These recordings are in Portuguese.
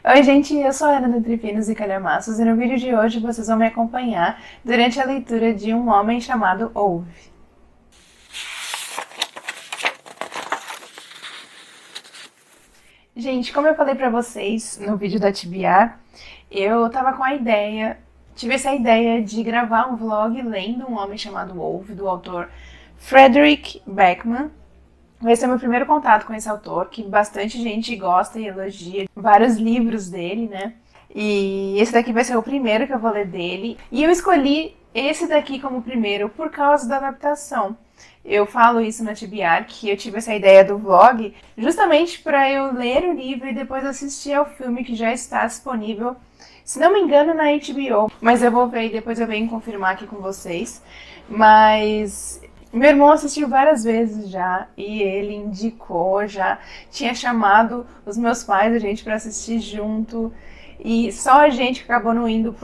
Oi, gente, eu sou a Ana do Trifinos e Calhamaços e no vídeo de hoje vocês vão me acompanhar durante a leitura de Um Homem Chamado Ove. Gente, como eu falei pra vocês no vídeo da TBR, eu tava com a ideia, tive essa ideia de gravar um vlog lendo Um Homem Chamado Ove, do autor Frederick Backman. Vai ser meu primeiro contato com esse autor, que bastante gente gosta e elogia vários livros dele, né? E esse daqui vai ser o primeiro que eu vou ler dele. E eu escolhi esse daqui como primeiro por causa da adaptação. Eu falo isso na TBR, que eu tive essa ideia do vlog justamente para eu ler o livro e depois assistir ao filme que já está disponível, se não me engano, na HBO. Mas eu vou ver e depois eu venho confirmar aqui com vocês. Mas meu irmão assistiu várias vezes já e ele indicou, já tinha chamado os meus pais, a gente, para assistir junto. E só a gente acabou não indo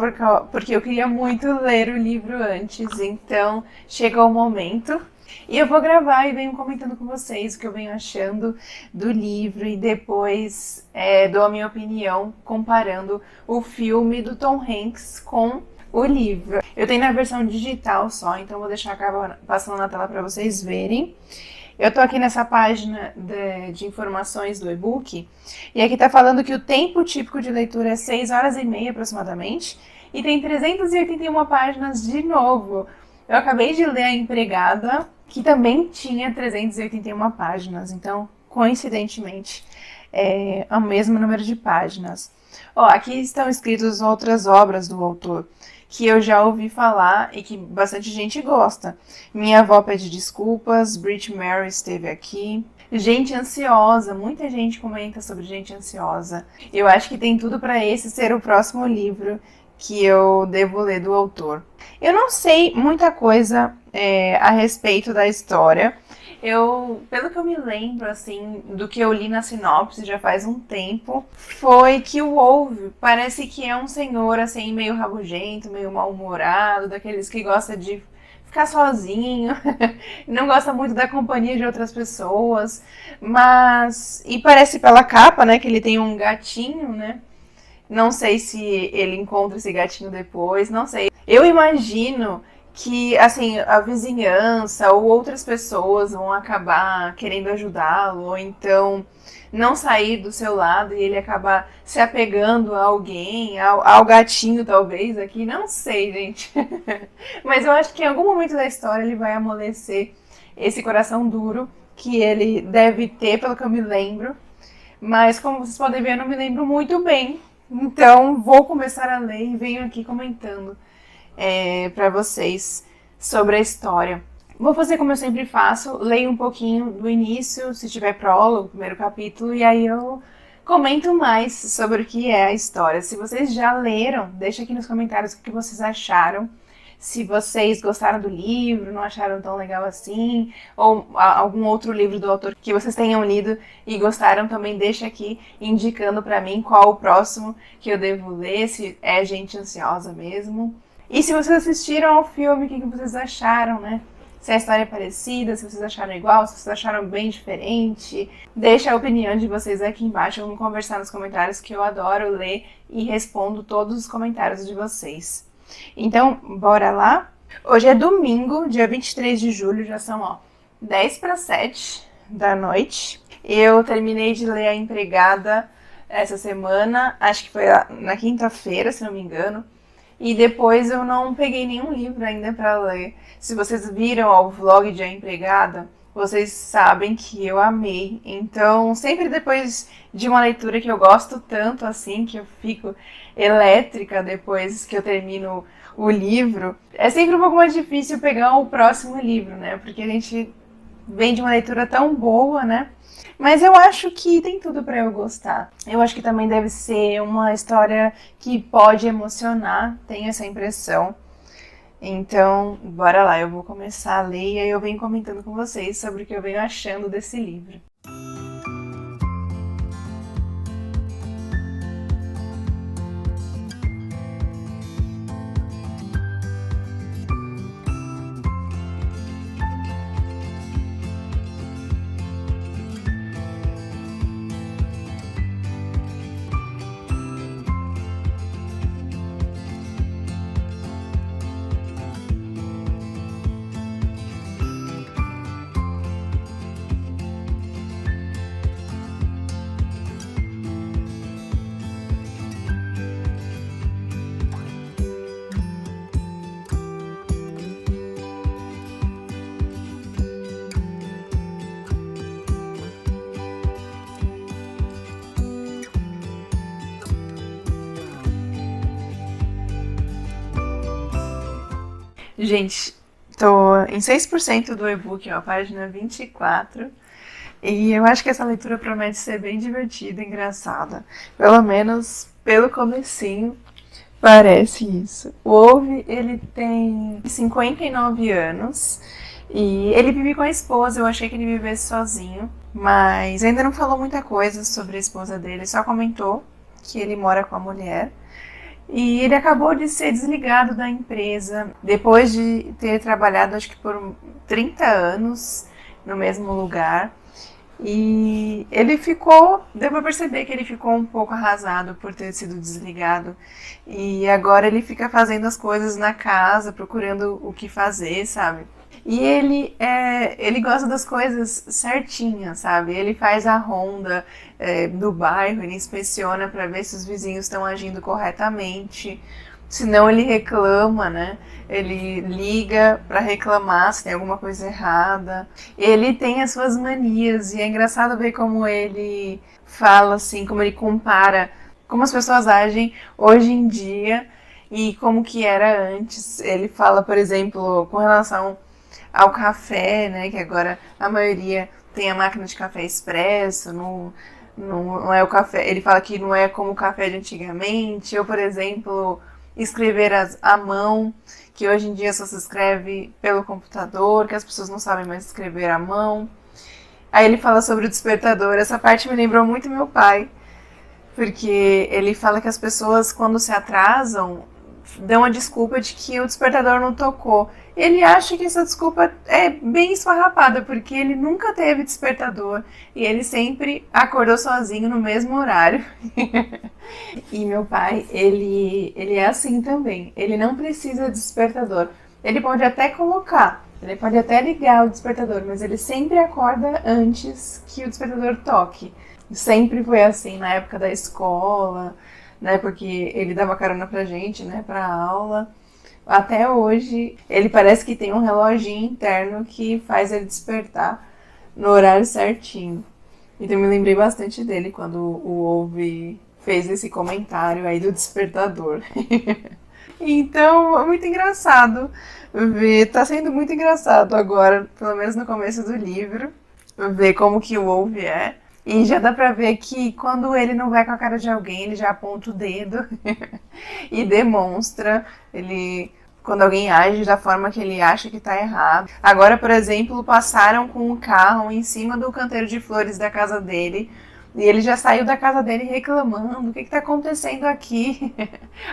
porque eu queria muito ler o livro antes. Então chegou o momento. E eu vou gravar e venho comentando com vocês o que eu venho achando do livro e depois dou a minha opinião comparando o filme do Tom Hanks com o livro. Eu tenho na versão digital só, então vou deixar passando na tela para vocês verem. Eu tô aqui nessa página de informações do e-book e aqui tá falando que o tempo típico de leitura é 6 horas e meia aproximadamente e tem 381 páginas de novo. Eu acabei de ler A Empregada, que também tinha 381 páginas, então, coincidentemente, é o mesmo número de páginas. Ó, aqui estão escritas outras obras do autor, que eu já ouvi falar e que bastante gente gosta. Minha Avó Pede Desculpas, Brit Mary esteve aqui. Gente Ansiosa, muita gente comenta sobre Gente Ansiosa. Eu acho que tem tudo para esse ser o próximo livro que eu devo ler do autor. Eu não sei muita coisa a respeito da história. Pelo que eu me lembro, assim, do que eu li na sinopse já faz um tempo, foi que o Ove parece que é um senhor, assim, meio rabugento, meio mal-humorado, daqueles que gosta de ficar sozinho, não gosta muito da companhia de outras pessoas, e parece pela capa, né, que ele tem um gatinho, né? Não sei se ele encontra esse gatinho depois, não sei. Eu imagino que, assim, a vizinhança ou outras pessoas vão acabar querendo ajudá-lo, ou então não sair do seu lado e ele acabar se apegando a alguém, ao gatinho talvez aqui, não sei, gente. Mas eu acho que em algum momento da história ele vai amolecer esse coração duro que ele deve ter, pelo que eu me lembro. Mas como vocês podem ver, eu não me lembro muito bem. Então vou começar a ler e venho aqui comentando para vocês sobre a história. Vou fazer como eu sempre faço, leio um pouquinho do início, se tiver prólogo, primeiro capítulo, e aí eu comento mais sobre o que é a história. Se vocês já leram, deixa aqui nos comentários o que vocês acharam. Se vocês gostaram do livro, não acharam tão legal assim, ou algum outro livro do autor que vocês tenham lido e gostaram, também deixa aqui indicando pra mim qual o próximo que eu devo ler, se é Gente Ansiosa mesmo. E se vocês assistiram ao filme, o que vocês acharam, né? Se a história é parecida, se vocês acharam igual, se vocês acharam bem diferente. Deixa a opinião de vocês aqui embaixo, vamos conversar nos comentários, que eu adoro ler e respondo todos os comentários de vocês. Então, bora lá? Hoje é domingo, dia 23 de julho, já são 10 para 7 da noite. Eu terminei de ler A Empregada essa semana, acho que foi na quinta-feira, se não me engano. E depois eu não peguei nenhum livro ainda para ler. Se vocês viram o vlog de A Empregada, vocês sabem que eu amei. Então, sempre depois de uma leitura que eu gosto tanto, assim, que eu fico elétrica depois que eu termino o livro, é sempre um pouco mais difícil pegar o próximo livro, né? Porque a gente vem de uma leitura tão boa, né? Mas eu acho que tem tudo para eu gostar. Eu acho que também deve ser uma história que pode emocionar, tenho essa impressão. Então, bora lá, eu vou começar a ler e aí eu venho comentando com vocês sobre o que eu venho achando desse livro. Gente, tô em 6% do e-book, ó, página 24. E eu acho que essa leitura promete ser bem divertida, engraçada. Pelo menos pelo comecinho, parece isso. O Wolf, ele tem 59 anos e ele vive com a esposa. Eu achei que ele vivesse sozinho, mas ainda não falou muita coisa sobre a esposa dele, só comentou que ele mora com a mulher. E ele acabou de ser desligado da empresa depois de ter trabalhado, acho que por 30 anos no mesmo lugar. E ele deu pra perceber que ele ficou um pouco arrasado por ter sido desligado. E agora ele fica fazendo as coisas na casa, procurando o que fazer, sabe? E ele gosta das coisas certinhas, sabe? Ele faz a ronda do bairro, ele inspeciona para ver se os vizinhos estão agindo corretamente. Se não, ele reclama, né? Ele liga para reclamar se tem alguma coisa errada. Ele tem as suas manias e é engraçado ver como ele fala assim, como ele compara como as pessoas agem hoje em dia e como que era antes. Ele fala, por exemplo, com relação ao café, né? Que agora a maioria tem a máquina de café expresso, não é o café. Ele fala que não é como o café de antigamente. Ou, por exemplo, escrever à mão, que hoje em dia só se escreve pelo computador, que as pessoas não sabem mais escrever à mão. Aí ele fala sobre o despertador. Essa parte me lembrou muito meu pai, porque ele fala que as pessoas, quando se atrasam, dão a desculpa de que o despertador não tocou. Ele acha que essa desculpa é bem esfarrapada, porque ele nunca teve despertador e ele sempre acordou sozinho no mesmo horário. E meu pai, ele é assim também. Ele não precisa de despertador. Ele pode até colocar, ele pode até ligar o despertador, mas ele sempre acorda antes que o despertador toque. Sempre foi assim na época da escola, né? Porque ele dava carona pra gente, né? Pra aula. Até hoje, ele parece que tem um reloginho interno que faz ele despertar no horário certinho. Então, eu me lembrei bastante dele quando o Wolf fez esse comentário aí do despertador. Então, é muito engraçado ver, tá sendo muito engraçado agora, pelo menos no começo do livro, ver como que o Wolf é. E já dá pra ver que quando ele não vai com a cara de alguém, ele já aponta o dedo e demonstra quando alguém age da forma que ele acha que tá errado. Agora, por exemplo, passaram com um carro em cima do canteiro de flores da casa dele. E ele já saiu da casa dele reclamando, o que tá acontecendo aqui?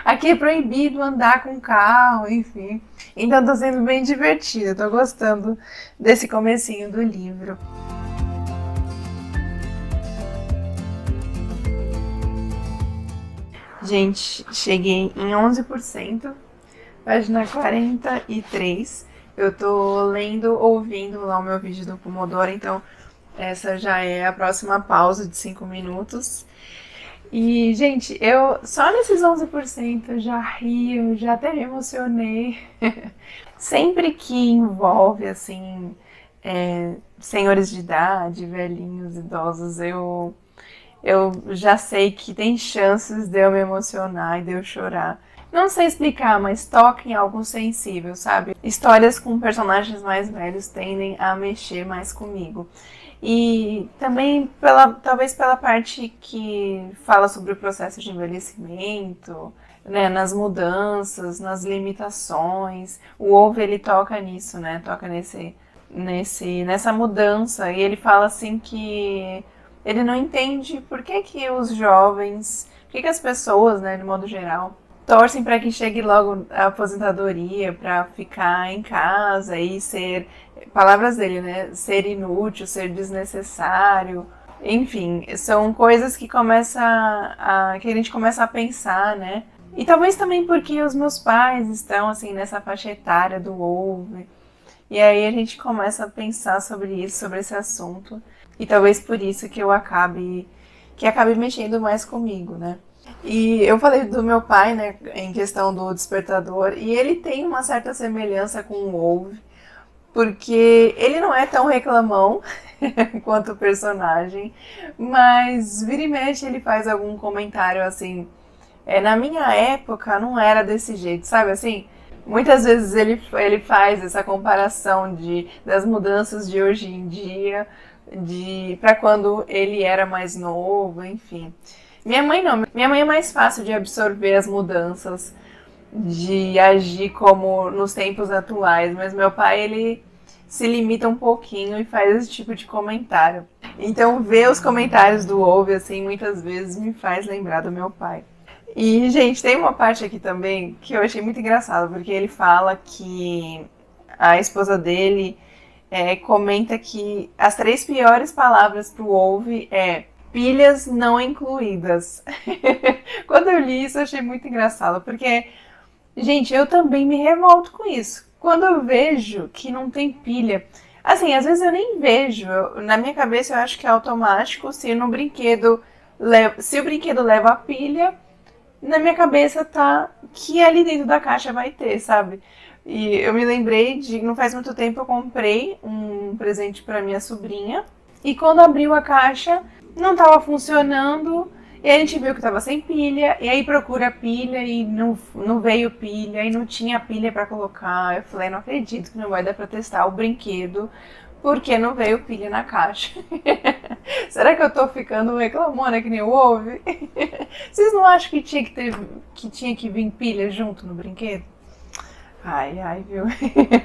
Aqui é proibido andar com carro, enfim. Então tá sendo bem divertido, tô gostando desse comecinho do livro. Gente, cheguei em 11%, página 43. Eu tô lendo, ouvindo lá o meu vídeo do Pomodoro, então essa já é a próxima pausa de 5 minutos. E, gente, eu só nesses 11% já rio, já até me emocionei. Sempre que envolve, assim, senhores de idade, velhinhos, idosos, eu já sei que tem chances de eu me emocionar e de eu chorar. Não sei explicar, mas toca em algo sensível, sabe? Histórias com personagens mais velhos tendem a mexer mais comigo. E também, talvez pela parte que fala sobre o processo de envelhecimento, né, nas mudanças, nas limitações. O Wolf, ele toca nisso, né? Toca nessa mudança. E ele fala assim que ele não entende por que os jovens, por que as pessoas, né, de modo geral, torcem para que chegue logo a aposentadoria, para ficar em casa e ser, palavras dele, né, ser inútil, ser desnecessário. Enfim, são coisas que que a gente começa a pensar, né? E talvez também porque os meus pais estão, assim, nessa faixa etária do Wolf. E aí a gente começa a pensar sobre isso, sobre esse assunto. E talvez por isso que acabe mexendo mais comigo, né? E eu falei do meu pai, né, em questão do despertador, e ele tem uma certa semelhança com o Wolf, porque ele não é tão reclamão quanto o personagem, mas vira e mexe ele faz algum comentário assim, na minha época não era desse jeito, sabe assim? Muitas vezes ele faz essa comparação das mudanças de hoje em dia, para quando ele era mais novo, enfim. Minha mãe não. Minha mãe é mais fácil de absorver as mudanças, de agir como nos tempos atuais, mas meu pai, ele se limita um pouquinho e faz esse tipo de comentário. Então, ver os comentários do Ouve, assim, muitas vezes me faz lembrar do meu pai. E, gente, tem uma parte aqui também que eu achei muito engraçado, porque ele fala que a esposa dele comenta que as 3 piores palavras pro Ouve é pilhas não incluídas. Quando eu li isso, eu achei muito engraçado, porque, gente, eu também me revolto com isso. Quando eu vejo que não tem pilha, assim, às vezes eu nem vejo. Na minha cabeça eu acho que é automático. Se o brinquedo leva a pilha, na minha cabeça tá que ali dentro da caixa vai ter, sabe? E eu me lembrei não faz muito tempo eu comprei um presente para minha sobrinha. E quando abriu a caixa, não estava funcionando. E a gente viu que estava sem pilha. E aí procura a pilha e não veio pilha. E não tinha pilha para colocar. Eu falei, não acredito que não vai dar para testar o brinquedo, porque não veio pilha na caixa. Será que eu tô ficando reclamona que nem o Ouve? Vocês não acham que tinha que vir pilha junto no brinquedo? Ai, viu?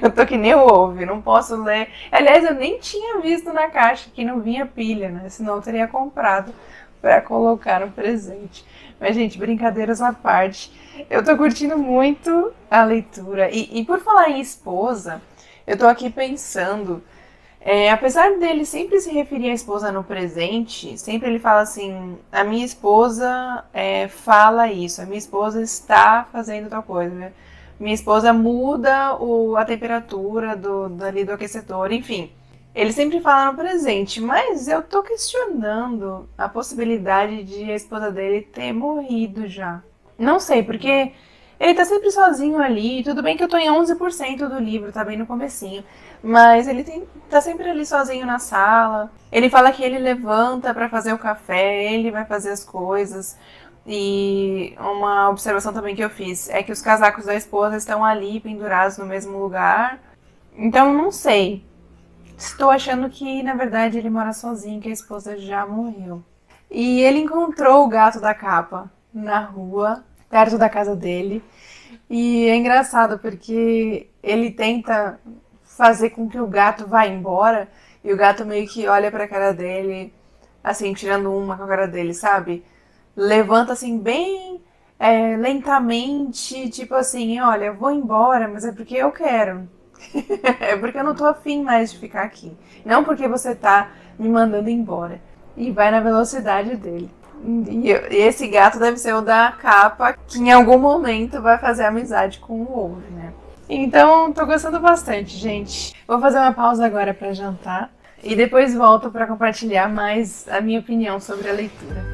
Eu tô que nem o Ouve, não posso ler. Aliás, eu nem tinha visto na caixa que não vinha pilha, né? Senão eu teria comprado pra colocar no presente. Mas, gente, brincadeiras à parte, eu tô curtindo muito a leitura. E por falar em esposa, eu tô aqui pensando, apesar dele sempre se referir à esposa no presente, sempre ele fala assim, a minha esposa fala isso, a minha esposa está fazendo tal coisa, né? Minha esposa muda a temperatura ali do aquecedor, enfim. Ele sempre fala no presente, mas eu tô questionando a possibilidade de a esposa dele ter morrido já. Não sei, porque ele tá sempre sozinho ali. Tudo bem que eu tô em 11% do livro, tá bem no comecinho. Mas ele tá sempre ali sozinho na sala. Ele fala que ele levanta pra fazer o café, ele vai fazer as coisas. E uma observação também que eu fiz é que os casacos da esposa estão ali pendurados no mesmo lugar. Então não sei. Estou achando que na verdade ele mora sozinho, que a esposa já morreu. E ele encontrou o gato da capa na rua, perto da casa dele. E é engraçado porque ele tenta fazer com que o gato vá embora e o gato meio que olha pra cara dele, assim, tirando uma com a cara dele, sabe? Levanta assim bem lentamente, tipo assim, olha, eu vou embora, mas é porque eu quero. É porque eu não tô afim mais de ficar aqui. Não porque você tá me mandando embora. E vai na velocidade dele. E esse gato deve ser o da capa, que em algum momento vai fazer amizade com o Ouve, né? Então, tô gostando bastante, gente. Vou fazer uma pausa agora pra jantar e depois volto pra compartilhar mais a minha opinião sobre a leitura.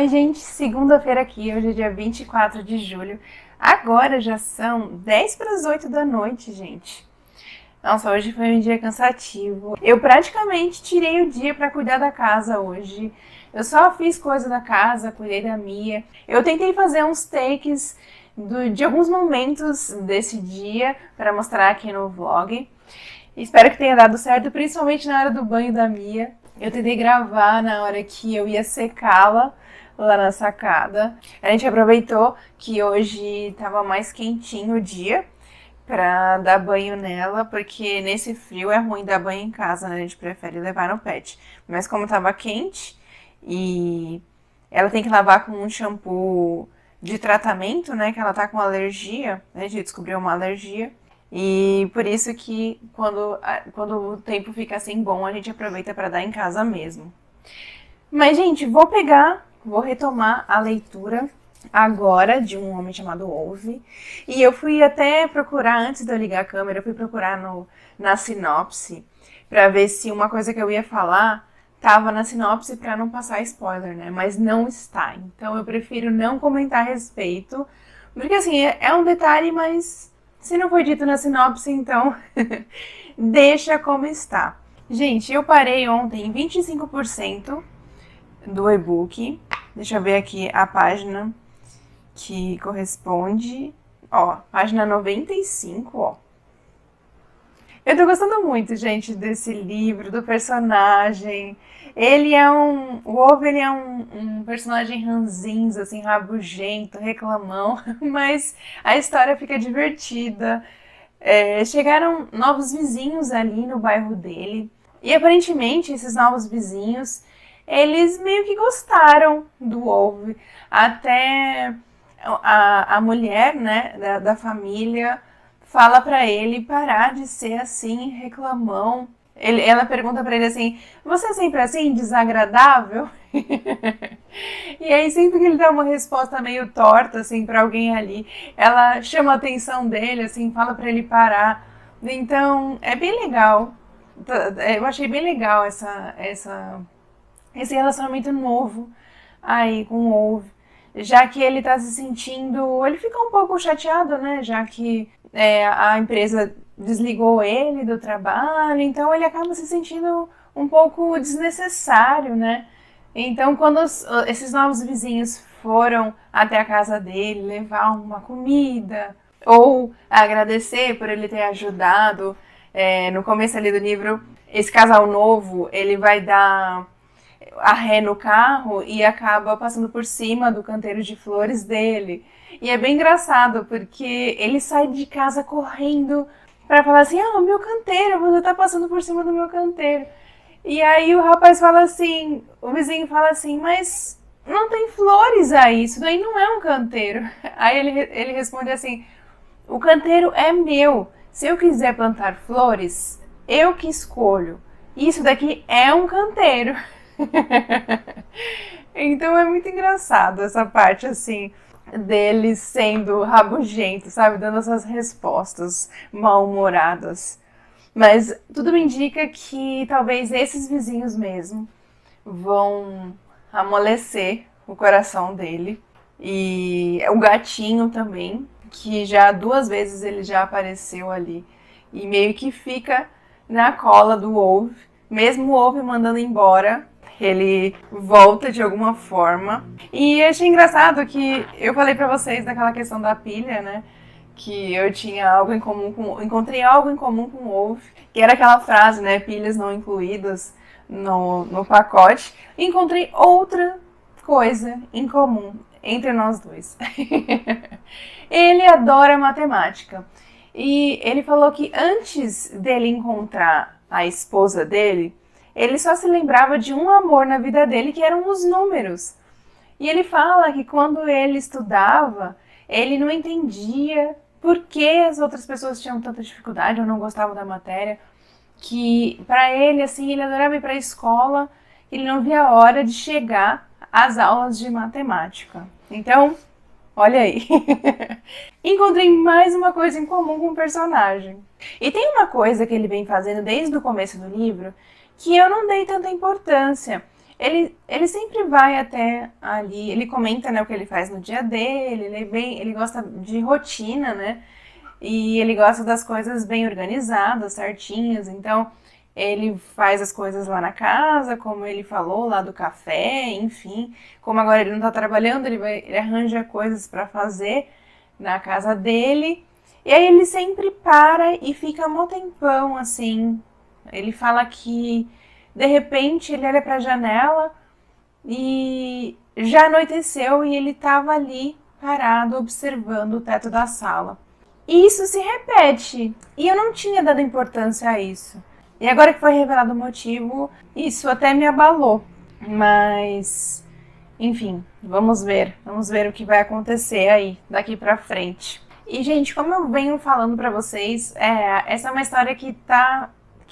Oi, gente, segunda-feira aqui, hoje é dia 24 de julho. Agora já são 10 para as 8 da noite, gente. Nossa, hoje foi um dia cansativo. Eu praticamente tirei o dia para cuidar da casa hoje. Eu só fiz coisa da casa, cuidei da Mia. Eu tentei fazer uns takes de alguns momentos desse dia para mostrar aqui no vlog. Espero que tenha dado certo, principalmente na hora do banho da Mia. Eu tentei gravar na hora que eu ia secá-la lá na sacada. A gente aproveitou que hoje estava mais quentinho o dia pra dar banho nela, porque nesse frio é ruim dar banho em casa, né? A gente prefere levar no pet. Mas como tava quente e ela tem que lavar com um shampoo de tratamento, né? Que ela tá com alergia, né? A gente descobriu uma alergia. E por isso que quando o tempo fica assim bom, a gente aproveita para dar em casa mesmo. Mas, gente, vou retomar a leitura agora de Um Homem Chamado Ove. E eu fui até procurar, antes de eu ligar a câmera, eu fui procurar na sinopse para ver se uma coisa que eu ia falar estava na sinopse para não passar spoiler, né? Mas não está. Então eu prefiro não comentar a respeito, porque assim, é um detalhe, mas se não foi dito na sinopse, então deixa como está. Gente, eu parei ontem em 25% do e-book. Deixa eu ver aqui a página que corresponde. Ó, página 95, ó. Eu tô gostando muito, gente, desse livro, do personagem. O Ove, ele é um personagem ranzinza, assim, rabugento, reclamão, mas a história fica divertida. Chegaram novos vizinhos ali no bairro dele, e aparentemente esses novos vizinhos, eles meio que gostaram do Ove. Até a mulher, né, da família fala pra ele parar de ser assim, reclamão. Ela pergunta pra ele assim, você é sempre assim, desagradável? E aí sempre que ele dá uma resposta meio torta, assim, pra alguém ali, ela chama a atenção dele, assim, fala pra ele parar. Então, é bem legal. Eu achei bem legal esse relacionamento novo aí com o Ove. Já que ele tá se sentindo... Ele fica um pouco chateado, né? Já que a empresa desligou ele do trabalho, então ele acaba se sentindo um pouco desnecessário, né? Então, quando esses novos vizinhos foram até a casa dele levar uma comida ou agradecer por ele ter ajudado, no começo ali do livro, esse casal novo, ele vai dar a ré no carro e acaba passando por cima do canteiro de flores dele. E é bem engraçado, porque ele sai de casa correndo para falar assim, o meu canteiro, você tá passando por cima do meu canteiro. E aí o rapaz fala assim, o vizinho fala assim, mas não tem flores aí, isso daí não é um canteiro. Aí ele responde assim, o canteiro é meu, se eu quiser plantar flores, eu que escolho. Isso daqui é um canteiro. Então é muito engraçado essa parte assim dele sendo rabugento, sabe, dando essas respostas mal-humoradas. Mas tudo me indica que talvez esses vizinhos mesmo vão amolecer o coração dele. E o gatinho também, que já 2 vezes ele já apareceu ali e meio que fica na cola do Ove, mesmo o Ove mandando embora. Ele volta de alguma forma. E achei engraçado que eu falei pra vocês daquela questão da pilha, né? Que eu tinha algo em comum encontrei algo em comum com o Ove, que era aquela frase, né? Pilhas não incluídas no pacote. E encontrei outra coisa em comum entre nós dois. Ele adora matemática. E ele falou que antes dele encontrar a esposa dele, ele só se lembrava de um amor na vida dele, que eram os números. E ele fala que quando ele estudava, ele não entendia por que as outras pessoas tinham tanta dificuldade ou não gostavam da matéria, que para ele, assim, ele adorava ir para a escola, ele não via a hora de chegar às aulas de matemática. Então, olha aí. Encontrei mais uma coisa em comum com o personagem. E tem uma coisa que ele vem fazendo desde o começo do livro, que eu não dei tanta importância. Ele sempre vai até ali, ele comenta, né, o que ele faz no dia dele, ele gosta de rotina, né? E ele gosta das coisas bem organizadas, certinhas. Então, ele faz as coisas lá na casa, como ele falou, lá do café, enfim. Como agora ele não tá trabalhando, ele arranja coisas para fazer na casa dele. E aí ele sempre para e fica um tempão, assim. Ele fala que, de repente, ele olha para a janela e já anoiteceu e ele estava ali parado observando o teto da sala. E isso se repete. E eu não tinha dado importância a isso. E agora que foi revelado o motivo, isso até me abalou. Mas, enfim, vamos ver. Vamos ver o que vai acontecer aí daqui pra frente. E, gente, como eu venho falando pra vocês, essa é uma história que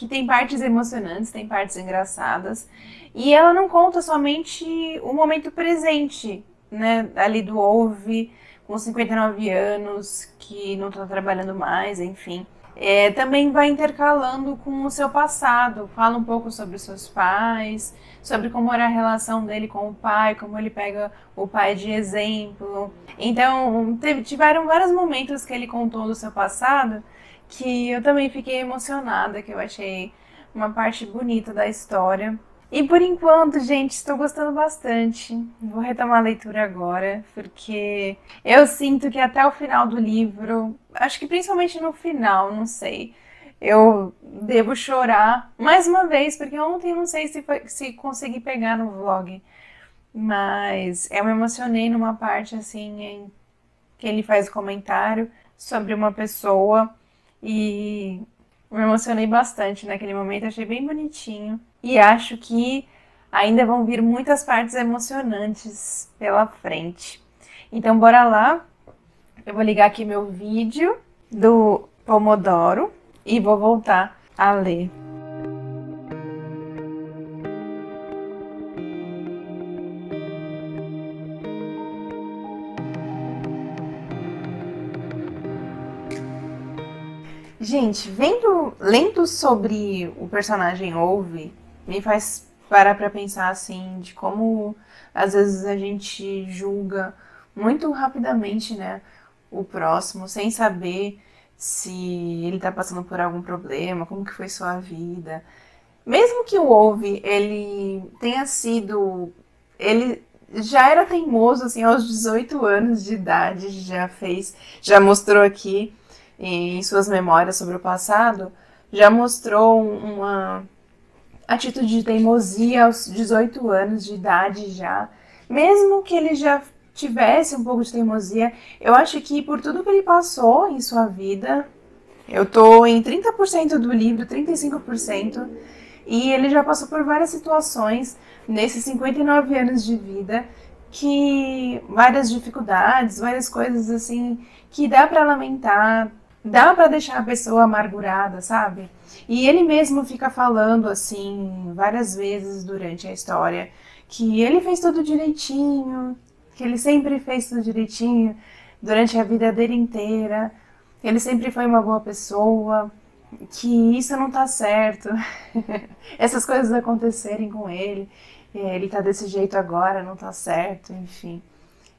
tem partes emocionantes, tem partes engraçadas. E ela não conta somente o momento presente, né? Ali do Ove, com 59 anos, que não está trabalhando mais, enfim. Também vai intercalando com o seu passado, fala um pouco sobre os seus pais, sobre como era a relação dele com o pai, como ele pega o pai de exemplo. Então, tiveram vários momentos que ele contou do seu passado que eu também fiquei emocionada, que eu achei uma parte bonita da história. E por enquanto, gente, estou gostando bastante. Vou retomar a leitura agora, porque eu sinto que até o final do livro, acho que principalmente no final, não sei, eu devo chorar mais uma vez, porque ontem eu não sei se consegui pegar no vlog, mas eu me emocionei numa parte assim em que ele faz o comentário sobre uma pessoa e me emocionei bastante naquele momento, achei bem bonitinho. E acho que ainda vão vir muitas partes emocionantes pela frente. Então, bora lá. Eu vou ligar aqui meu vídeo do Pomodoro e vou voltar a ler. Gente, lendo sobre o personagem Ove, me faz parar pra pensar assim, de como às vezes a gente julga muito rapidamente, né, o próximo, sem saber se ele tá passando por algum problema, como que foi sua vida. Mesmo que o Ove, ele tenha sido, ele já era teimoso, assim, aos 18 anos de idade, já mostrou aqui em suas memórias sobre o passado, já mostrou uma atitude de teimosia aos 18 anos de idade já. Mesmo que ele já tivesse um pouco de teimosia, eu acho que por tudo que ele passou em sua vida, eu tô em 30% do livro, 35%, e ele já passou por várias situações nesses 59 anos de vida, que várias dificuldades, várias coisas assim, que dá pra lamentar, dá pra deixar a pessoa amargurada, sabe? E ele mesmo fica falando assim várias vezes durante a história que ele fez tudo direitinho, que ele sempre fez tudo direitinho durante a vida dele inteira, que ele sempre foi uma boa pessoa, que isso não tá certo, essas coisas acontecerem com ele tá desse jeito agora, não tá certo, enfim.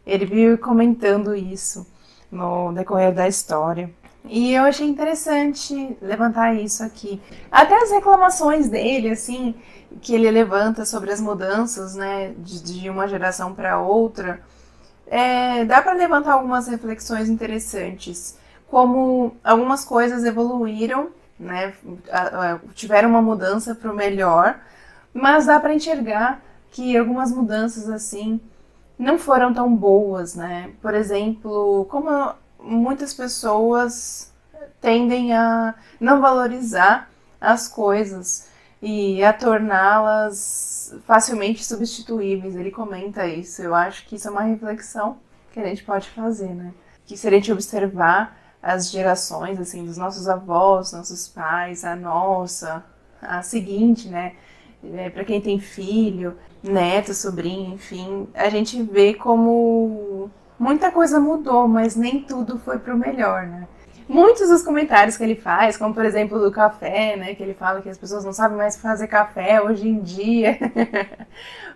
Ele vive comentando isso no decorrer da história. E eu achei interessante levantar isso aqui. Até as reclamações dele, assim, que ele levanta sobre as mudanças, né, de uma geração para outra, dá para levantar algumas reflexões interessantes. Como algumas coisas evoluíram, né, tiveram uma mudança para o melhor, mas dá para enxergar que algumas mudanças, assim, não foram tão boas, né? Por exemplo, como muitas pessoas tendem a não valorizar as coisas e a torná-las facilmente substituíveis. Ele comenta isso. Eu acho que isso é uma reflexão que a gente pode fazer, né? Que se a gente observar as gerações, assim, dos nossos avós, nossos pais, a nossa, a seguinte, né? Para quem tem filho, neto, sobrinho, enfim, a gente vê como muita coisa mudou, mas nem tudo foi pro melhor, né? Muitos dos comentários que ele faz, como por exemplo do café, né, que ele fala que as pessoas não sabem mais fazer café hoje em dia.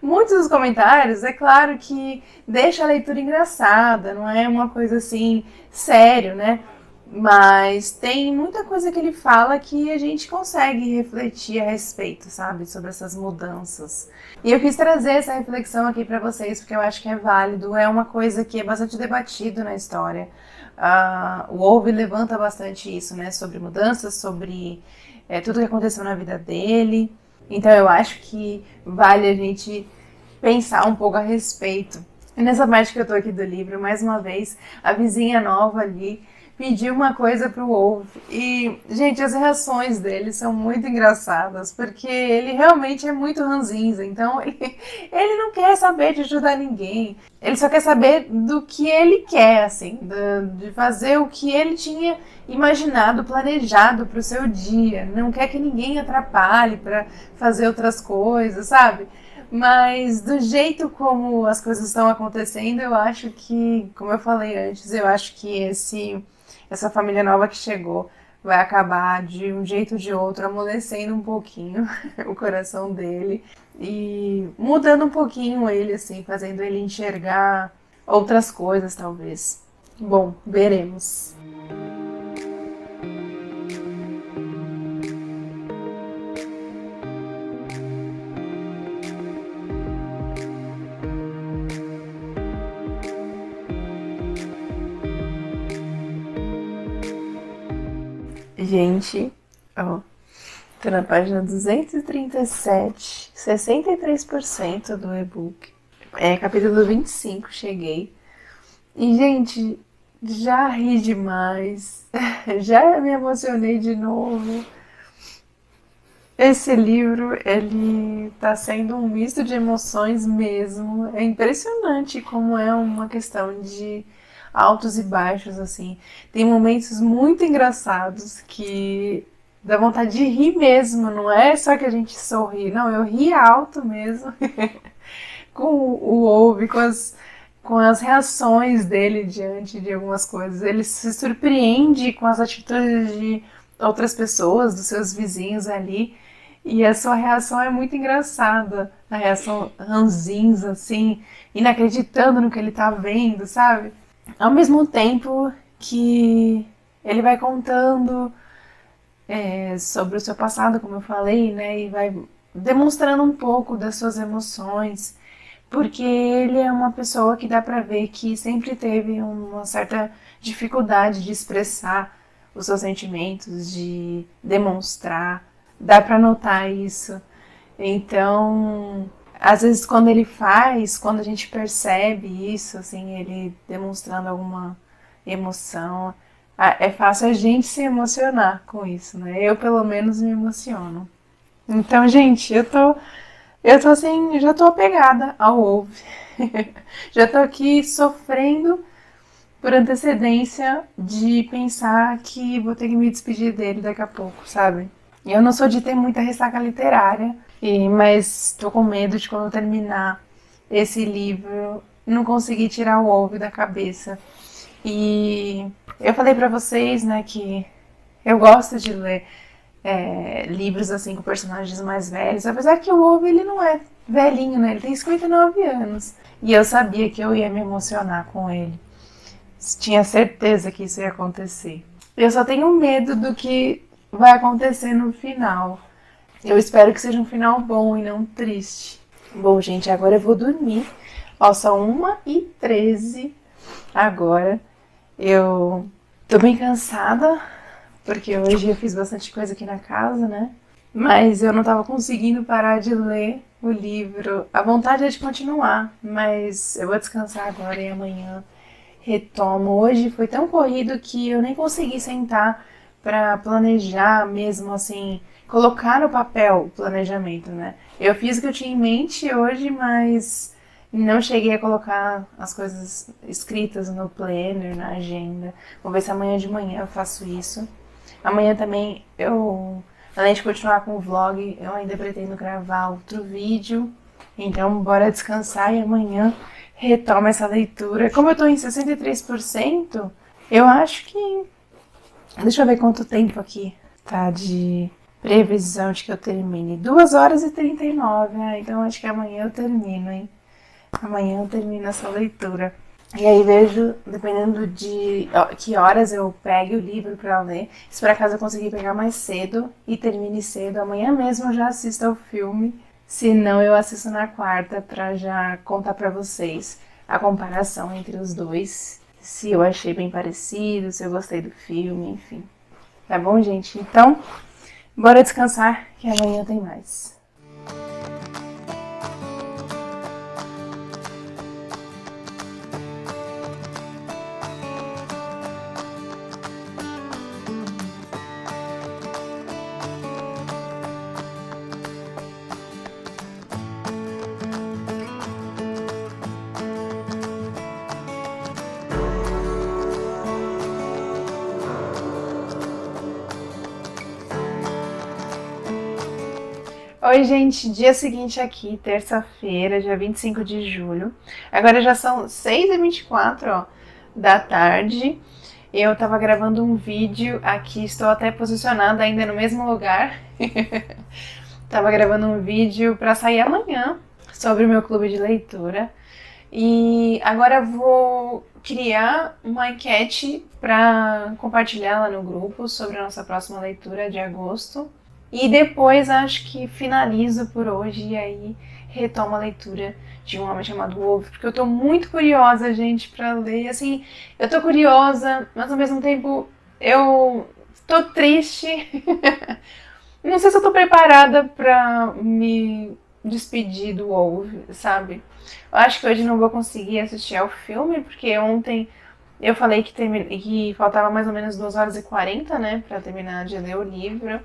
Muitos dos comentários, é claro que deixa a leitura engraçada, não é uma coisa assim, sério, né? Mas tem muita coisa que ele fala que a gente consegue refletir a respeito, sabe? Sobre essas mudanças. E eu quis trazer essa reflexão aqui para vocês, porque eu acho que é válido, é uma coisa que é bastante debatido na história. O Wolve levanta bastante isso, né? Sobre mudanças, sobre tudo que aconteceu na vida dele. Então eu acho que vale a gente pensar um pouco a respeito. E nessa parte que eu tô aqui do livro, mais uma vez, a vizinha nova ali pediu uma coisa pro Wolve. E, gente, as reações dele são muito engraçadas, porque ele realmente é muito ranzinza, então ele não quer saber de ajudar ninguém. Ele só quer saber do que ele quer, assim, de fazer o que ele tinha imaginado, planejado pro seu dia. Não quer que ninguém atrapalhe para fazer outras coisas, sabe? Mas do jeito como as coisas estão acontecendo, eu acho que, como eu falei antes, eu acho que essa família nova que chegou vai acabar de um jeito ou de outro amolecendo um pouquinho o coração dele e mudando um pouquinho ele, assim, fazendo ele enxergar outras coisas, talvez. Bom, veremos. Gente, ó, tô na página 237, 63% do e-book. Capítulo 25, cheguei. E, gente, já ri demais, já me emocionei de novo. Esse livro, ele tá sendo um misto de emoções mesmo. É impressionante como é uma questão de altos e baixos, assim. Tem momentos muito engraçados que dá vontade de rir mesmo, não é só que a gente sorri, não, eu ri alto mesmo com o Wolve, com as reações dele diante de algumas coisas. Ele se surpreende com as atitudes de outras pessoas, dos seus vizinhos ali, e a sua reação é muito engraçada, a reação ranzinza, assim, inacreditando no que ele tá vendo, sabe? Ao mesmo tempo que ele vai contando sobre o seu passado, como eu falei, né, e vai demonstrando um pouco das suas emoções, porque ele é uma pessoa que dá pra ver que sempre teve uma certa dificuldade de expressar os seus sentimentos, de demonstrar, dá pra notar isso. Então, às vezes quando a gente percebe isso, assim, ele demonstrando alguma emoção, é fácil a gente se emocionar com isso, né? Eu, pelo menos, me emociono. Então, gente, eu tô assim, já tô apegada ao Wolve. Já tô aqui sofrendo por antecedência de pensar que vou ter que me despedir dele daqui a pouco, sabe? E eu não sou de ter muita ressaca literária, mas tô com medo de quando eu terminar esse livro não conseguir tirar o Wolve da cabeça. E eu falei pra vocês, né, que eu gosto de ler livros assim com personagens mais velhos, apesar que o Wolve, ele não é velhinho, né, ele tem 59 anos. E eu sabia que eu ia me emocionar com ele. Tinha certeza que isso ia acontecer. Eu só tenho medo do que vai acontecer no final. Eu espero que seja um final bom e não triste. Bom, gente, agora eu vou dormir. Ó, são 1h13 agora. Eu tô bem cansada, porque hoje eu fiz bastante coisa aqui na casa, né? Mas eu não tava conseguindo parar de ler o livro. A vontade é de continuar, mas eu vou descansar agora e amanhã retomo. Hoje foi tão corrido que eu nem consegui sentar pra planejar mesmo, assim, colocar no papel o planejamento, né? Eu fiz o que eu tinha em mente hoje, mas não cheguei a colocar as coisas escritas no planner, na agenda. Vou ver se amanhã de manhã eu faço isso. Amanhã também além de continuar com o vlog, eu ainda pretendo gravar outro vídeo. Então, bora descansar e amanhã retomo essa leitura. Como eu tô em 63%, eu acho que Deixa eu ver quanto tempo aqui tá de previsão de que eu termine. 2 horas e 39. Então acho que amanhã eu termino, hein? Amanhã eu termino essa leitura. E aí vejo, dependendo de que horas eu pegue o livro pra ler, se por acaso eu conseguir pegar mais cedo e termine cedo, amanhã mesmo eu já assisto ao filme. Se não, eu assisto na quarta pra já contar pra vocês a comparação entre os dois. Se eu achei bem parecido, se eu gostei do filme, enfim. Tá bom, gente? Então, bora descansar que amanhã tem mais. Oi, gente, dia seguinte aqui, terça-feira, dia 25 de julho. Agora já são 6h24, ó, da tarde. Eu tava gravando um vídeo aqui, estou até posicionada ainda no mesmo lugar. Tava gravando um vídeo para sair amanhã sobre o meu clube de leitura. E agora eu vou criar uma enquete para compartilhar lá no grupo sobre a nossa próxima leitura de agosto. E depois acho que finalizo por hoje e aí retomo a leitura de Um Homem Chamado Wolf, porque eu tô muito curiosa, gente, pra ler. Assim, eu tô curiosa, mas ao mesmo tempo eu tô triste. Não sei se eu tô preparada pra me despedir do Wolf, sabe? Eu acho que hoje não vou conseguir assistir ao filme, porque ontem eu falei que faltava mais ou menos 2 horas e 40, né, pra terminar de ler o livro.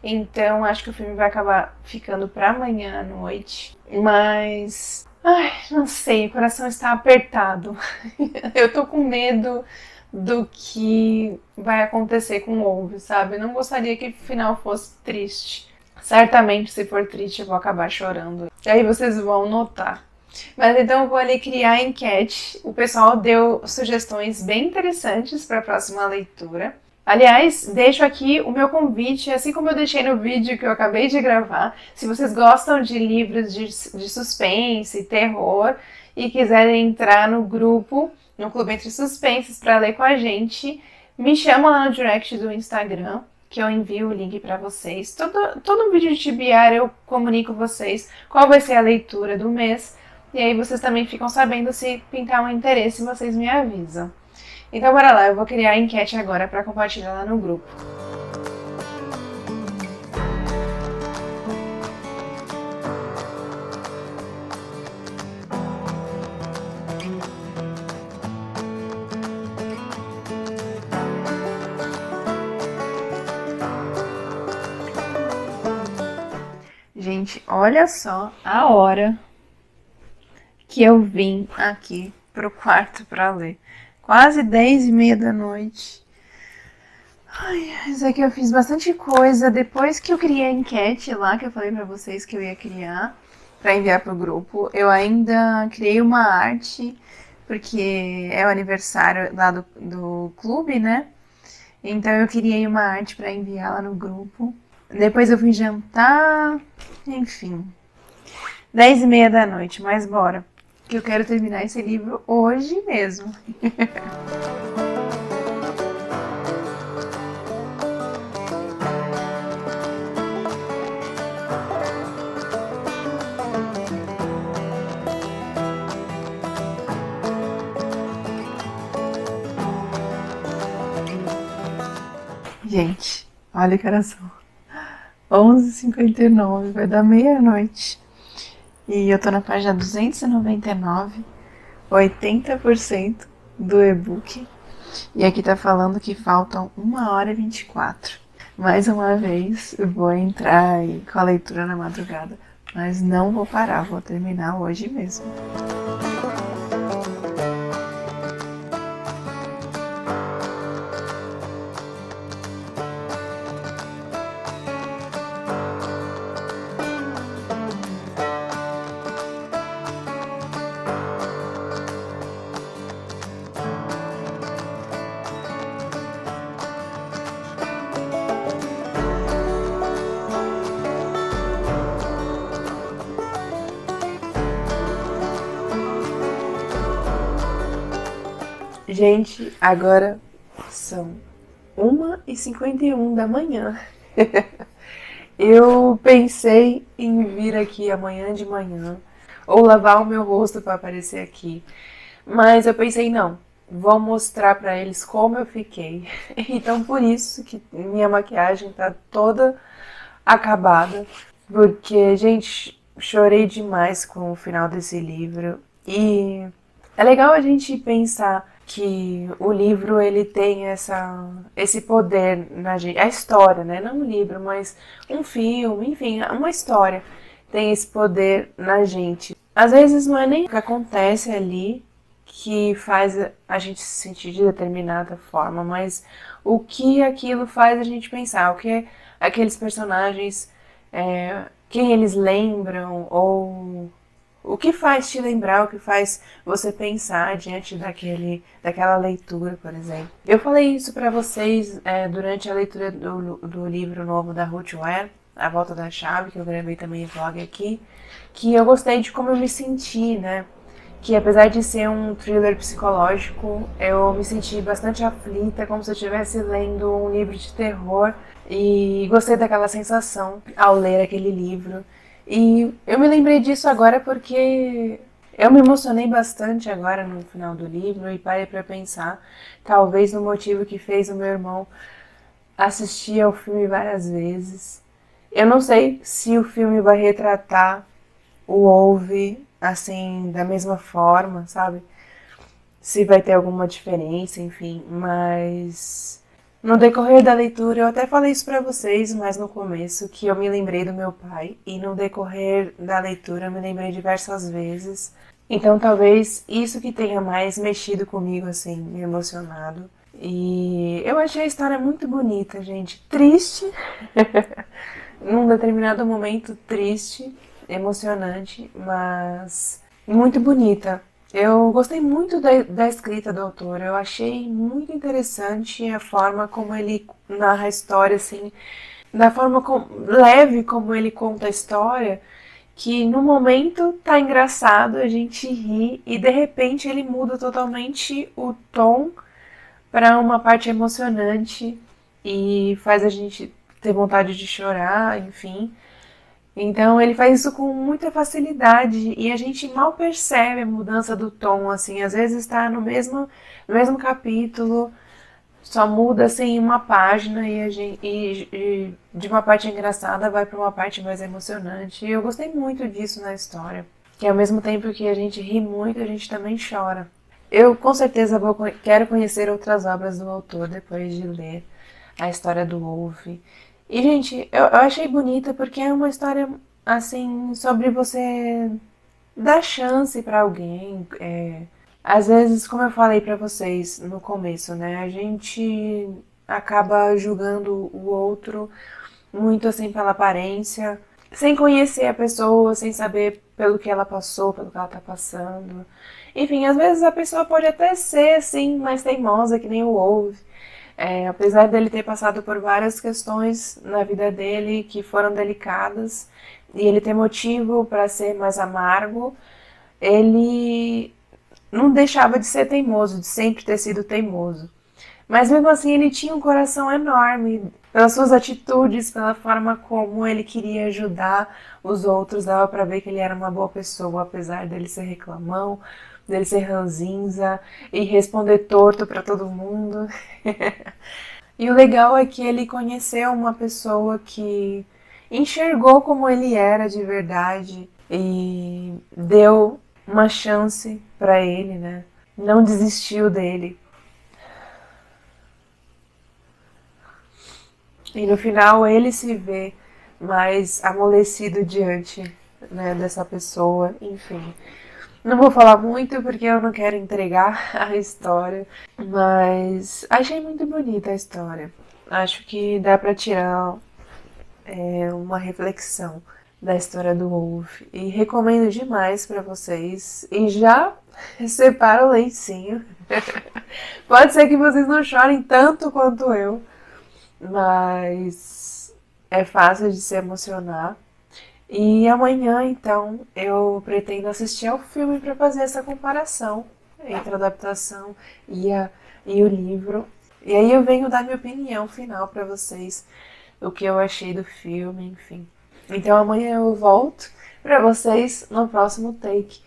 Então acho que o filme vai acabar ficando pra amanhã à noite. Mas, ai, não sei, o coração está apertado. Eu tô com medo do que vai acontecer com o Wolf, sabe? Eu não gostaria que o final fosse triste. Certamente, se for triste, eu vou acabar chorando. E aí vocês vão notar. Mas então eu vou ali criar a enquete. O pessoal deu sugestões bem interessantes para a próxima leitura. Aliás, deixo aqui o meu convite, assim como eu deixei no vídeo que eu acabei de gravar. Se vocês gostam de livros de suspense, terror e quiserem entrar no grupo, no Clube Entre Suspenses, para ler com a gente, me chama lá no direct do Instagram, que eu envio o link para vocês. Todo vídeo de TBR eu comunico vocês qual vai ser a leitura do mês. E aí vocês também ficam sabendo se pintar um interesse, vocês me avisam. Então bora lá, eu vou criar a enquete agora para compartilhar lá no grupo. Gente, olha só a hora que eu vim aqui pro quarto para ler. Quase 10h30 da noite. Ai, isso aqui eu fiz bastante coisa. Depois que eu criei a enquete lá, que eu falei pra vocês que eu ia criar, pra enviar pro grupo, eu ainda criei uma arte, porque é o aniversário lá do clube, né? Então eu criei uma arte pra enviar lá no grupo. Depois eu fui jantar, enfim. 10h30 da noite, mas bora. Que eu quero terminar esse livro hoje mesmo. Gente, olha que horas são. 11h59, vai dar meia-noite. E eu tô na página 299, 80% do e-book. E aqui tá falando que faltam 1h24. Mais uma vez, eu vou entrar aí com a leitura na madrugada. Mas não vou parar, vou terminar hoje mesmo. Gente, agora são 1h51 da manhã. Eu pensei em vir aqui amanhã de manhã ou lavar o meu rosto para aparecer aqui, mas eu pensei, não, vou mostrar para eles como eu fiquei. Então por isso que minha maquiagem tá toda acabada, porque, gente, chorei demais com o final desse livro e é legal a gente pensar que o livro ele tem esse poder na gente, a história, né? Não um livro, mas um filme, enfim, uma história tem esse poder na gente. Às vezes não é nem o que acontece ali que faz a gente se sentir de determinada forma, mas o que aquilo faz a gente pensar, o que aqueles personagens, quem eles lembram, ou o que faz te lembrar, o que faz você pensar diante daquela leitura, por exemplo. Eu falei isso para vocês durante a leitura do livro novo da Ruth Ware, A Volta da Chave, que eu gravei também em vlog aqui, que eu gostei de como eu me senti, né? Que apesar de ser um thriller psicológico, eu me senti bastante aflita, como se eu estivesse lendo um livro de terror, e gostei daquela sensação ao ler aquele livro. E eu me lembrei disso agora porque eu me emocionei bastante agora no final do livro e parei para pensar, talvez no motivo que fez o meu irmão assistir ao filme várias vezes. Eu não sei se o filme vai retratar o Wolf assim da mesma forma, sabe? Se vai ter alguma diferença, enfim, mas no decorrer da leitura, eu até falei isso pra vocês, mas no começo, que eu me lembrei do meu pai, e no decorrer da leitura eu me lembrei diversas vezes. Então talvez isso que tenha mais mexido comigo, assim, me emocionado. E eu achei a história muito bonita, gente. Triste, num determinado momento triste, emocionante, mas muito bonita. Eu gostei muito da escrita do autor, eu achei muito interessante a forma como ele narra a história, assim, da forma leve como ele conta a história, que no momento tá engraçado, a gente ri e de repente ele muda totalmente o tom para uma parte emocionante e faz a gente ter vontade de chorar, enfim. Então ele faz isso com muita facilidade e a gente mal percebe a mudança do tom, assim, às vezes está no mesmo capítulo, só muda assim uma página e de uma parte engraçada vai para uma parte mais emocionante. E eu gostei muito disso na história, que ao mesmo tempo que a gente ri muito, a gente também chora. Eu com certeza quero conhecer outras obras do autor depois de ler a história do Wolf. E, gente, eu achei bonita porque é uma história, assim, sobre você dar chance pra alguém. Às vezes, como eu falei pra vocês no começo, né, a gente acaba julgando o outro muito, assim, pela aparência, sem conhecer a pessoa, sem saber pelo que ela passou, pelo que ela tá passando. Enfim, às vezes a pessoa pode até ser, assim, mais teimosa, que nem o Wolf. Apesar dele ter passado por várias questões na vida dele que foram delicadas e ele ter motivo para ser mais amargo, ele não deixava de ser teimoso, de sempre ter sido teimoso. Mas mesmo assim ele tinha um coração enorme, pelas suas atitudes, pela forma como ele queria ajudar os outros, dava para ver que ele era uma boa pessoa, apesar dele ser reclamão, dele ser ranzinza e responder torto para todo mundo. E o legal é que ele conheceu uma pessoa que enxergou como ele era de verdade e deu uma chance para ele, né? Não desistiu dele. E no final ele se vê mais amolecido diante, né, dessa pessoa, enfim. Não vou falar muito porque eu não quero entregar a história, mas achei muito bonita a história. Acho que dá pra tirar uma reflexão da história do Wolf e recomendo demais pra vocês. E já separa o lencinho. Pode ser que vocês não chorem tanto quanto eu, mas é fácil de se emocionar. E amanhã, então, eu pretendo assistir ao filme para fazer essa comparação. entre a adaptação e o livro. E aí eu venho dar minha opinião final pra vocês, o que eu achei do filme, enfim. Então amanhã eu volto pra vocês no próximo take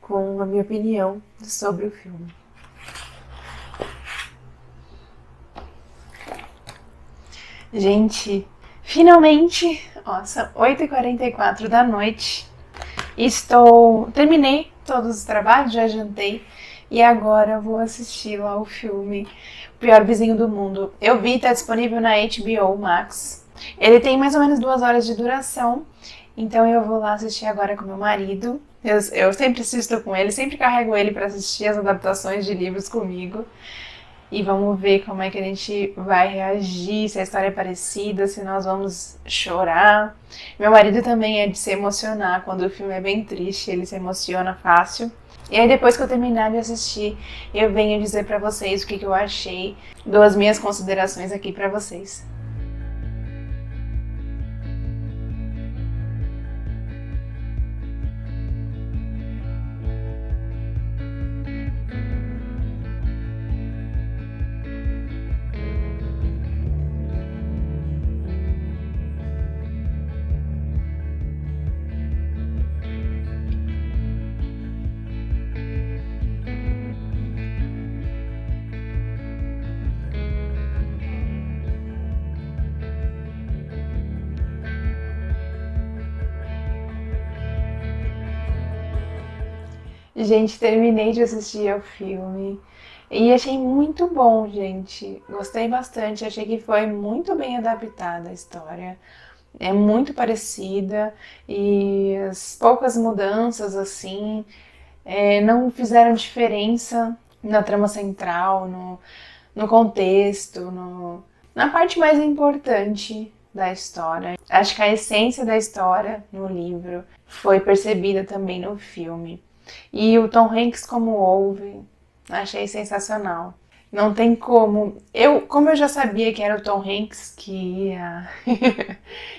com a minha opinião sobre o filme. Gente, finalmente, ó, são 8h44 da noite. Terminei todos os trabalhos, já jantei e agora vou assistir lá o filme O Pior Vizinho do Mundo. Eu vi, tá disponível na HBO Max. Ele tem mais ou menos 2 horas de duração, então eu vou lá assistir agora com meu marido. Eu sempre assisto com ele, sempre carrego ele para assistir as adaptações de livros comigo. E vamos ver como é que a gente vai reagir, se a história é parecida, se nós vamos chorar. Meu marido também é de se emocionar quando o filme é bem triste, ele se emociona fácil. E aí depois que eu terminar de assistir, eu venho dizer pra vocês o que eu achei, dou as minhas considerações aqui pra vocês. Gente, terminei de assistir ao filme e achei muito bom, gente. Gostei bastante, achei que foi muito bem adaptada a história. É muito parecida e as poucas mudanças, assim, não fizeram diferença na trama central, no contexto, na parte mais importante da história. Acho que a essência da história no livro foi percebida também no filme. E o Tom Hanks como Wolverine, achei sensacional. Não tem como. Como eu já sabia que era o Tom Hanks que ia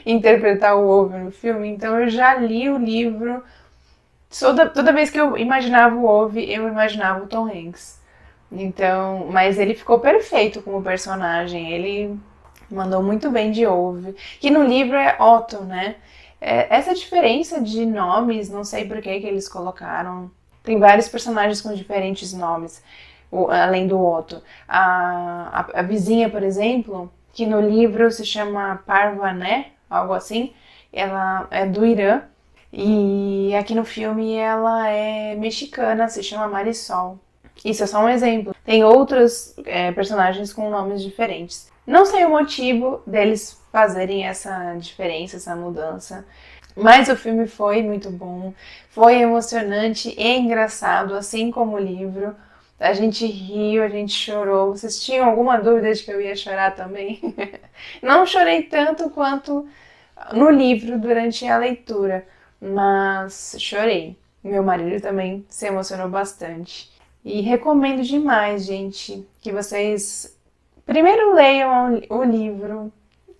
interpretar o Wolverine no filme, então eu já li o livro. Toda vez que eu imaginava o Wolverine, eu imaginava o Tom Hanks. Então, mas ele ficou perfeito como personagem. Ele mandou muito bem de Wolverine. Que no livro é Otto, né? Essa diferença de nomes, não sei por que eles colocaram. Tem vários personagens com diferentes nomes, além do Otto. A vizinha, por exemplo, que no livro se chama Parvané, algo assim, ela é do Irã. E aqui no filme ela é mexicana, se chama Marisol. Isso é só um exemplo. Tem outros personagens com nomes diferentes. Não sei o motivo deles fazerem essa diferença, essa mudança. Mas o filme foi muito bom, foi emocionante e engraçado, assim como o livro. A gente riu, a gente chorou. Vocês tinham alguma dúvida de que eu ia chorar também? Não chorei tanto quanto no livro durante a leitura, mas chorei. Meu marido também se emocionou bastante. E recomendo demais, gente, que vocês primeiro leiam o livro.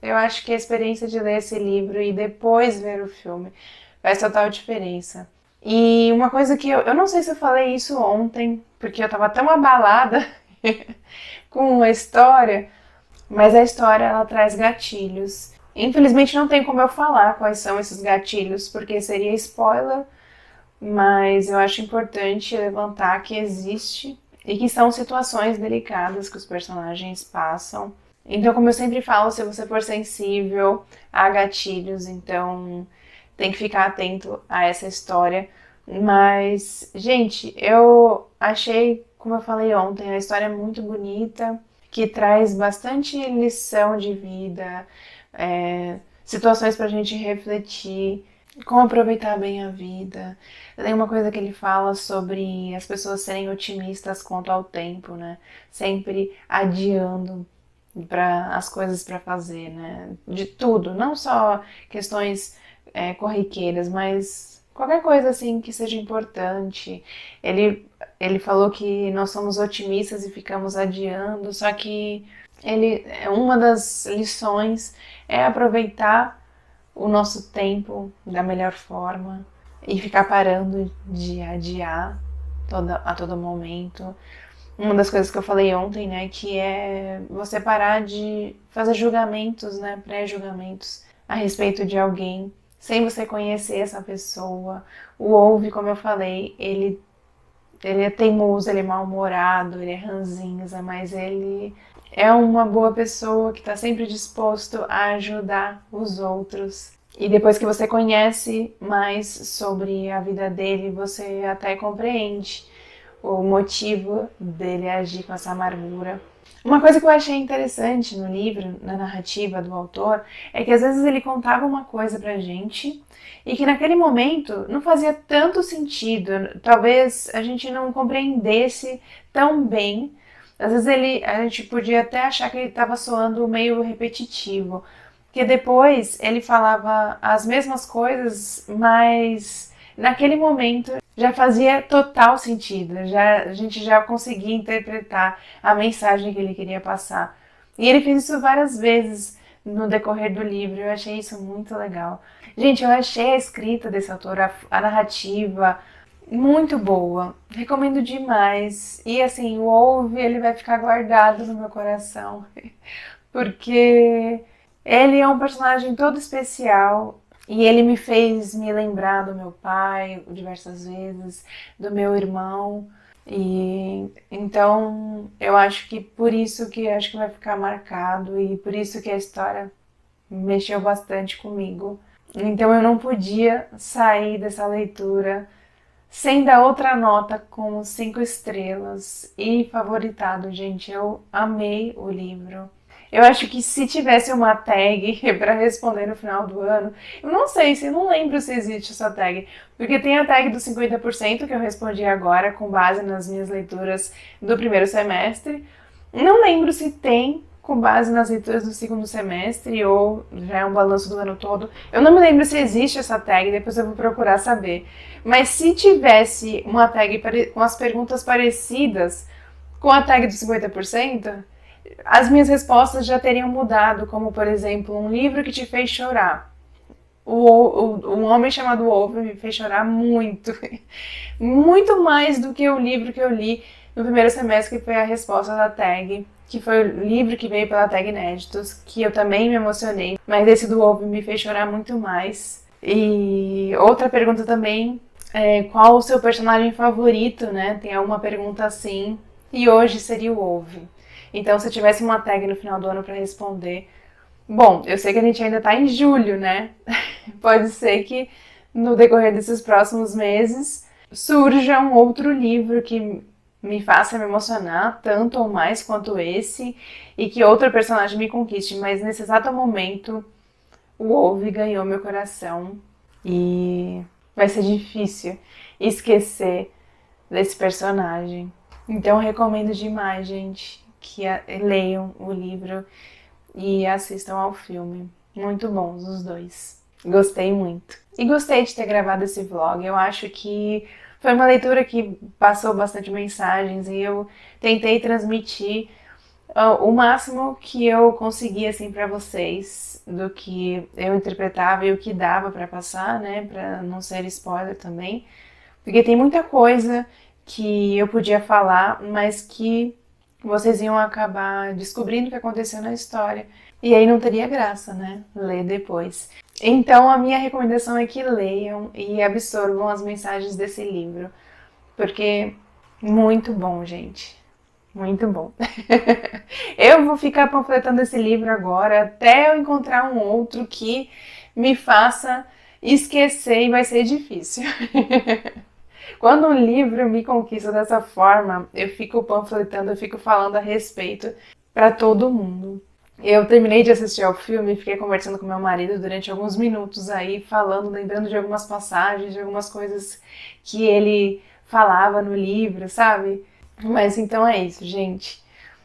Eu acho que a experiência de ler esse livro e depois ver o filme faz total diferença. E uma coisa que eu não sei se eu falei isso ontem, porque eu tava tão abalada com a história, mas a história ela traz gatilhos. Infelizmente não tem como eu falar quais são esses gatilhos, porque seria spoiler, mas eu acho importante levantar que existe e que são situações delicadas que os personagens passam. Então, como eu sempre falo, se você for sensível a gatilhos, então tem que ficar atento a essa história. Mas, gente, eu achei, como eu falei ontem, a história muito bonita, que traz bastante lição de vida, situações pra gente refletir, como aproveitar bem a vida. Tem uma coisa que ele fala sobre as pessoas serem otimistas quanto ao tempo, né? Sempre adiando as coisas para fazer, né? De tudo, não só questões corriqueiras, mas qualquer coisa assim que seja importante. Ele falou que nós somos otimistas e ficamos adiando, só que uma das lições é aproveitar o nosso tempo da melhor forma e ficar parando de adiar. a todo momento. Uma das coisas que eu falei ontem, né, que é você parar de fazer julgamentos, né, pré-julgamentos a respeito de alguém, sem você conhecer essa pessoa. O Wolf, como eu falei, ele é teimoso, ele é mal-humorado, ele é ranzinza, mas ele é uma boa pessoa que está sempre disposto a ajudar os outros. E depois que você conhece mais sobre a vida dele, você até compreende o motivo dele agir com essa amargura. Uma coisa que eu achei interessante no livro, na narrativa do autor, é que às vezes ele contava uma coisa pra gente e que naquele momento não fazia tanto sentido, talvez a gente não compreendesse tão bem. Às vezes a gente podia até achar que ele estava soando meio repetitivo, porque depois ele falava as mesmas coisas, mas naquele momento já fazia total sentido, a gente já conseguia interpretar a mensagem que ele queria passar. E ele fez isso várias vezes no decorrer do livro, eu achei isso muito legal. Gente, eu achei a escrita desse autor, a narrativa, muito boa, recomendo demais. E assim, o Wolf, ele vai ficar guardado no meu coração, porque ele é um personagem todo especial e ele me fez me lembrar do meu pai diversas vezes, do meu irmão. E então eu acho que por isso que acho que vai ficar marcado e por isso que a história mexeu bastante comigo. Então eu não podia sair dessa leitura sem dar outra nota com 5 estrelas e favoritado, gente. Eu amei o livro. Eu acho que se tivesse uma tag para responder no final do ano, eu não sei, eu não lembro se existe essa tag, porque tem a tag dos 50% que eu respondi agora com base nas minhas leituras do primeiro semestre. Não lembro se tem com base nas leituras do segundo semestre ou já é um balanço do ano todo. Eu não me lembro se existe essa tag, depois eu vou procurar saber. Mas se tivesse uma tag com as perguntas parecidas com a tag dos 50%, as minhas respostas já teriam mudado, como por exemplo, um livro que te fez chorar. Um Homem Chamado Wolf me fez chorar muito, muito mais do que o livro que eu li no primeiro semestre, que foi a resposta da tag, que foi o livro que veio pela tag Inéditos, que eu também me emocionei, mas esse do Wolf me fez chorar muito mais. E outra pergunta também, qual o seu personagem favorito, né? Tem alguma pergunta assim, e hoje seria o Wolf. Então, se eu tivesse uma tag no final do ano para responder... Bom, eu sei que a gente ainda tá em julho, né? Pode ser que no decorrer desses próximos meses surja um outro livro que me faça me emocionar tanto ou mais quanto esse e que outro personagem me conquiste, mas nesse exato momento o Wolf ganhou meu coração e vai ser difícil esquecer desse personagem. Então eu recomendo demais, gente, que leiam o livro e assistam ao filme. Muito bons os dois. Gostei muito. E gostei de ter gravado esse vlog. Eu acho que foi uma leitura que passou bastante mensagens e eu tentei transmitir o máximo que eu consegui assim para vocês do que eu interpretava e o que dava para passar, né, para não ser spoiler também, porque tem muita coisa que eu podia falar, mas que vocês iam acabar descobrindo o que aconteceu na história. E aí não teria graça, né? Ler depois. Então a minha recomendação é que leiam e absorvam as mensagens desse livro. Porque muito bom, gente. Muito bom. Eu vou ficar panfletando esse livro agora até eu encontrar um outro que me faça esquecer e vai ser difícil. Quando um livro me conquista dessa forma, eu fico panfletando, eu fico falando a respeito para todo mundo. Eu terminei de assistir ao filme e fiquei conversando com meu marido durante alguns minutos aí, falando, lembrando de algumas passagens, de algumas coisas que ele falava no livro, sabe? Mas então é isso, gente.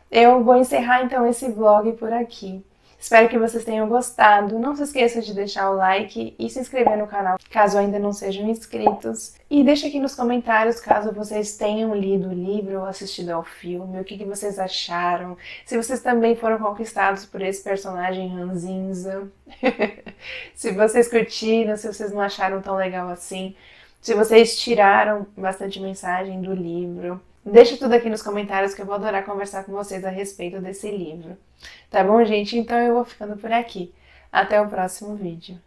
Eu vou encerrar então esse vlog por aqui. Espero que vocês tenham gostado. Não se esqueça de deixar o like e se inscrever no canal, caso ainda não sejam inscritos. E deixa aqui nos comentários caso vocês tenham lido o livro ou assistido ao filme, o que vocês acharam. Se vocês também foram conquistados por esse personagem ranzinza. Se vocês curtiram, se vocês não acharam tão legal assim. Se vocês tiraram bastante mensagem do livro, deixa tudo aqui nos comentários que eu vou adorar conversar com vocês a respeito desse livro. Tá bom, gente? Então eu vou ficando por aqui. Até o próximo vídeo.